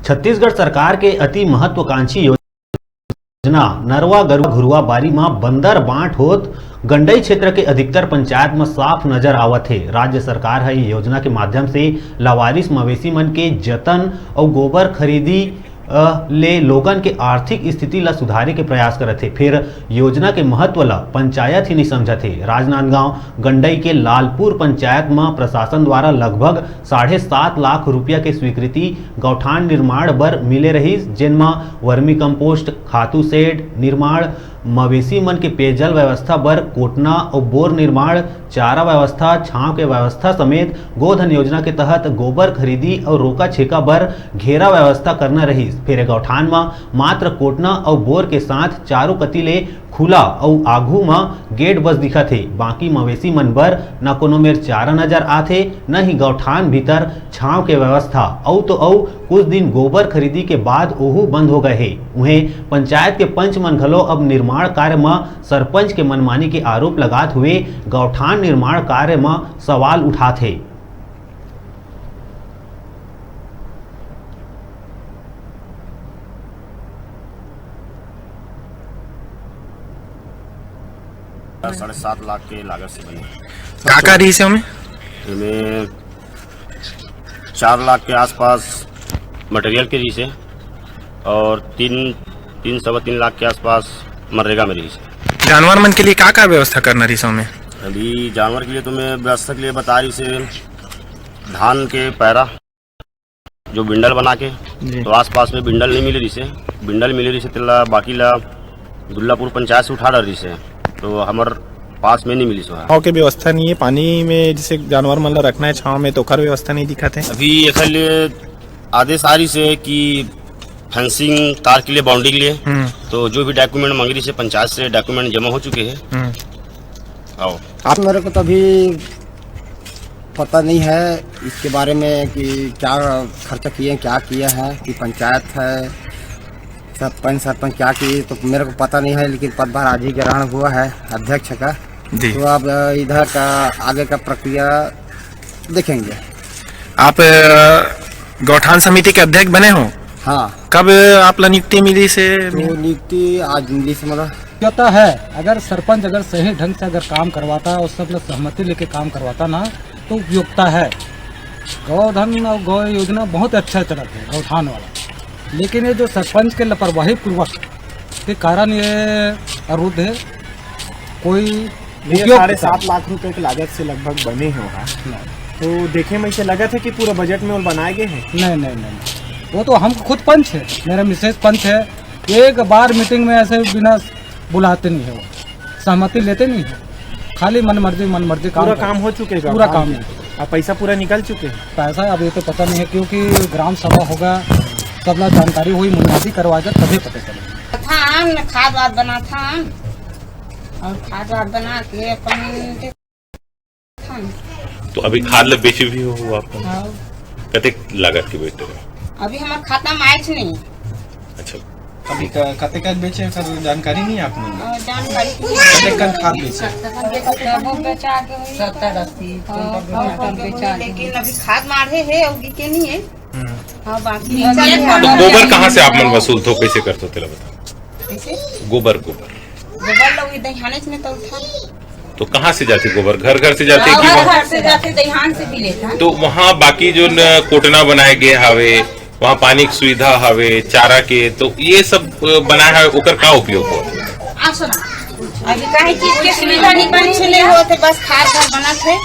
छत्तीसगढ़ सरकार के अति महत्वाकांक्षी योजना नरवा गरुवा घुरुवा बारी में बंदर बांट होत गंडई क्षेत्र के अधिकतर पंचायत में साफ नजर आवत है। राज्य सरकार है योजना के माध्यम से लावारिस मवेशी मन के जतन और गोबर खरीदी ले लोगन के आर्थिक स्थिति ला सुधारे के प्रयास करत है। फिर योजना के महत्व ला पंचायत ही नहीं समझत है। राजनांदगांव गंडई के लालपुर पंचायत में प्रशासन द्वारा लगभग 7.5 लाख रुपया के स्वीकृति गौठान निर्माण बर मिले रही, जिनमें वर्मी कंपोस्ट, खातू शेड निर्माण, मवेशी मन के पेयजल व्यवस्था बर कोटना और बोर निर्माण, चारा व्यवस्था, छांव के व्यवस्था समेत गोधन योजना के तहत गोबर खरीदी और रोका छेका बर घेरा व्यवस्था करना रही। फिर गौठान में मात्र कोटना और बोर के साथ चारों कती ले खुला और आघू में गेट बस दिखत है। बाकी मवेशी मन बर न कोनो मेर चारा नजर आथे, न ही गौठान भीतर छांव के व्यवस्था। औ कुछ दिन गोबर खरीदी के बाद ओहू बंद हो गए है। उन्हें पंचायत के पंच मन घलो अब निर्माण कार्य में सरपंच के मनमानी के आरोप लगात हुए गौठान निर्माण कार्य में सवाल उठाते। साढ़े 7 लाख के लागत से बनी। क्या कर रही है हमें? इनमें 4 लाख के आसपास मटेरियल के रही से और 3.3 लाख के आसपास मनरेगा में रही से। जानवर मन के लिए क्या व्यवस्था करना रही हमें? अभी जानवर के लिए तुम्हें व्यवस्था के लिए बता रही से धान के पैरा जो बिंडल बना के, तो आसपास में बिंडल नहीं मिले रही से, बिंडल मिले रही से तिल्ला बाकी ला दुल्लापुर पंचायत से उठा रही से, तो हमार पास में नहीं मिली सो छाँव के व्यवस्था नहीं है। पानी में जैसे जानवर मन रखना है छाँव में, तो ओकर व्यवस्था नहीं दिखत है। अभी एक लिए आदेश आ रही से कि फेंसिंग तार के लिए, बाउंड्री के लिए, तो जो भी डॉक्यूमेंट मांग रही से पंचायत से डॉक्यूमेंट जमा हो चुके हैं। आओ आप मेरे को तो अभी पता नहीं है इसके बारे में कि क्या खर्चा किए, क्या किया है, कि पंचायत है सरपंच क्या किए, तो मेरे को पता नहीं है। लेकिन पदभार आज ही ग्रहण हुआ है अध्यक्ष का, तो अब इधर का आगे का प्रक्रिया देखेंगे। आप गौठान समिति के अध्यक्ष बने हो? हाँ। कब आप नियुक्ति मिली से? तो नियुक्ति आज मिली से मतलब होता है। अगर सरपंच अगर सही ढंग से अगर काम करवाता है और सब लोग सहमति लेके काम करवाता ना, तो उपयोगिता है। गौधन और गौ योजना बहुत अच्छा चलता है गौठान वाला, लेकिन ये जो सरपंच के लापरवाही पूर्वक के कारण ये अवरुद्ध है। कोई 7.5 लाख रुपए की लागत से लगभग बने हैं, तो देखे में से लगा था कि पूरा बजट में वो बनाए गए हैं। नहीं, वो तो हम खुद पंच है, मेरा मिसेज पंच है। एक बार मीटिंग में ऐसे बिना बुलाते नहीं है, वो सहमति लेते नहीं है, खाली मन मर्जी पूरा काम हो चुके हैं। पूरा काम नहीं, अब पैसा पूरा निकल चुके हैं। पैसा अब ये तो पता नहीं है, क्योंकि ग्राम सभा होगा, सब लोग जानकारी हुई, मुनादी करवा कर तभी पता चलेगा। खाद वाद बना था और खाद वाद बना के अपन तो अभी खाद लग बेचे भी हो आपको? कते लागत के बेचते हो? अभी हमारे खाता में आए नहीं। अच्छा, अभी कते का बेचे सर जानकारी नहीं आपने? जानकारी कते का खाद बेचे? लेकिन अभी खाद मारे है और के नहीं है। हाँ, बाकी तो गोबर कहाँ से आप मन वसूल थो, कैसे करते थे बता? गोबर लोग दहियाने में तो उठा, तो कहाँ से जाती गोबर? घर से जाती है कि घर से जाते, दहियान से भी लेता। तो वहाँ बाकी जो कोटना बनाए गए हवे, वहाँ पानी की सुविधा हवे, चारा के, तो ये सब बनाया है, ओकर का उपयोग हो? अभी कहीं चीज के सुविधा नहीं बनी होते, बस खाद बना थे।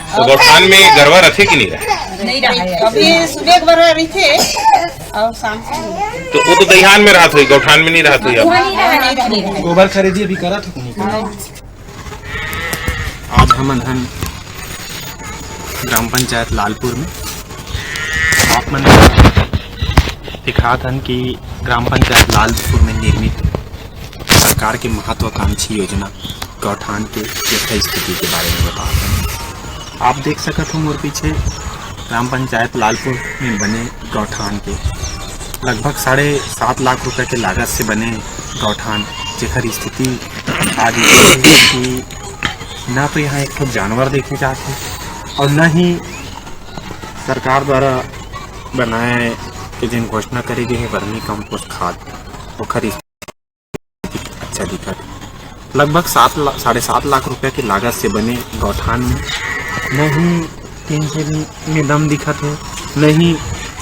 तो गौठान में गरबा रखे कि नहीं रहे? नहीं रहे, अभी सुबह के बार रही थे और शाम से। तो वो तो दहियान में रहा था, गौठान में नहीं रहा था। गोबर खरीदी अभी करा था। आज हम अधन ग्राम पंचायत लालपुर में आप मन दिखा था कि ग्राम पंचायत लालपुर में निर्मित सरकार की महत्वाकांक्षी योजना गौठान के यथा स्थिति के बारे में बता रहे हैं। आप देख सकते हो मोर पीछे ग्राम पंचायत लालपुर में बने गौठान के लगभग 7.5 लाख रुपए के लागत से बने गौठान, जेकर स्थिति आज है कि न तो यहाँ एक तो जानवर देखे जाते और न ही सरकार द्वारा बनाए कि जिन घोषणा करे गए हैं वर्मी कंपोस्ट खाद ओखर अच्छा दिखत। लगभग 7.5 लाख रुपए की लागत से बने गौठान में न ही टेंशन में दम दिखत है, न ही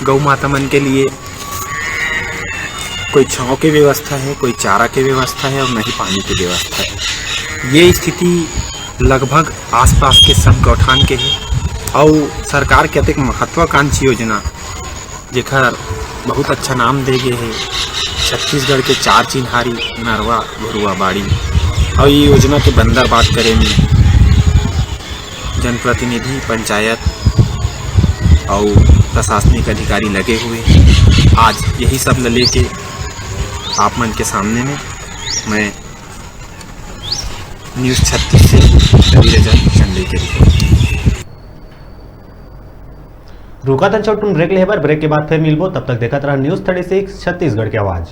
गौ माता मन के लिए कोई छांव की व्यवस्था है, कोई चारा की व्यवस्था है और न ही पानी की व्यवस्था है। ये स्थिति लगभग आसपास के सब गौठान के है और सरकार के अतिक महत्वाकांक्षी योजना जेकर बहुत अच्छा नाम दे गए है छत्तीसगढ़ के 4 चिन्हारी नरवा घुरुआ बाड़ी। और ये योजना के बंदर बात करें में जनप्रतिनिधि, पंचायत और प्रशासनिक अधिकारी लगे हुए हैं। आज यही सब लेके आप मन के सामने में मैं न्यूज़ 36 से रवि रजन चंडई के रिपोर्ट। रुका था छोटू ब्रेक ले बार, ब्रेक के बाद फिर मिलबो, तब तक देखत रहा न्यूज़ 36 छत्तीसगढ़ की आवाज़।